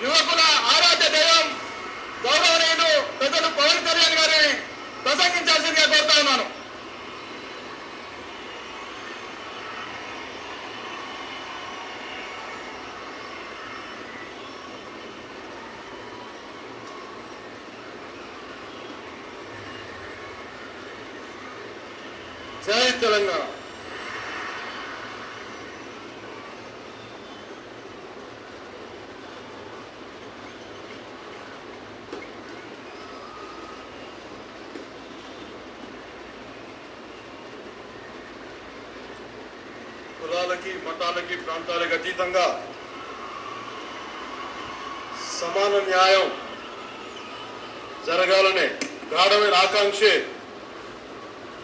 యువకుల ఆరాధ్య దైవం గౌరవనీయుడు పెద్దలు పవన్ కళ్యాణ్ గారిని ప్రసంగించాల్సిందిగా కోరుతా ఉన్నాను. జై తెలంగాణ. కులాలకి మతాలకి ప్రాంతాలకు అతీతంగా సమాన న్యాయం జరగాలనే గాఢమైన ఆకాంక్షే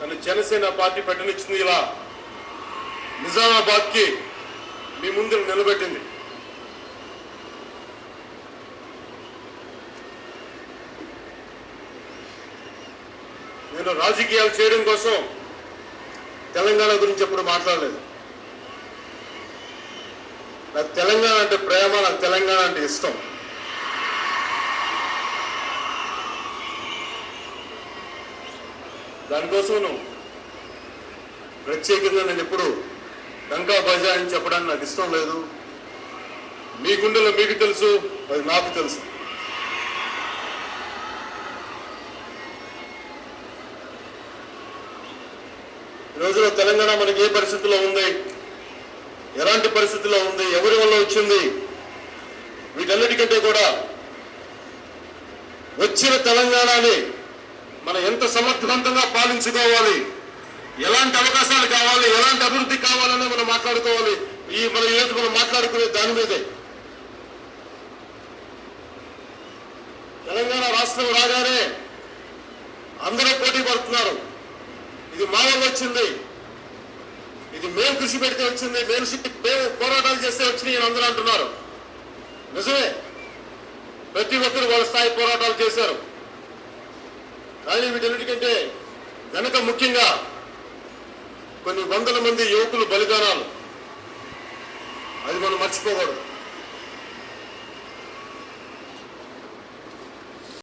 నన్ను జనసేన పార్టీ పెట్టనిచ్చింది. ఇలా నిజామాబాద్కి మీ ముందు నిలబెట్టింది. నేను రాజకీయాలు చేయడం కోసం తెలంగాణ గురించి ఎప్పుడు మాట్లాడలేదు. నాకు తెలంగాణ అంటే ప్రేమ, నాకు తెలంగాణ అంటే ఇష్టం. దానికోసం ప్రత్యేకంగా నేను ఎప్పుడు డంకా బజా అని చెప్పడానికి నాకు ఇష్టం లేదు. మీ గుండెలో మీకు తెలుసు, అది నాకు తెలుసు. ఈ రోజులో తెలంగాణ మనకి ఏ పరిస్థితిలో ఉంది, ఎలాంటి పరిస్థితిలో ఉంది, ఎవరి వల్ల వచ్చింది, వీటన్నిటికంటే కూడా వచ్చిన తెలంగాణని మనం ఎంత సమర్థవంతంగా పాలించుకోవాలి, ఎలాంటి అవకాశాలు కావాలి, ఎలాంటి అభివృద్ధి కావాలని మనం మాట్లాడుకోవాలి. మన ఈరోజు మనం మాట్లాడుకునే దాని మీదే. తెలంగాణ రాష్ట్రం రాగానే అందరూ పోటీ పడుతున్నారు. ఇది మా వల్ల వచ్చింది, ఇది మేము కృషి పెడితే వచ్చింది, మేము పోరాటాలు చేస్తే వచ్చినాయి అని అందరూ అంటున్నారు. నిజమే, ప్రతి ఒక్కరు వాళ్ళ స్థాయి పోరాటాలు చేశారు. కానీ వీటన్నిటికంటే వెనక ముఖ్యంగా కొన్ని వందల మంది యువకులు బలిదానాలు, అది మనం మర్చిపోకూడదు.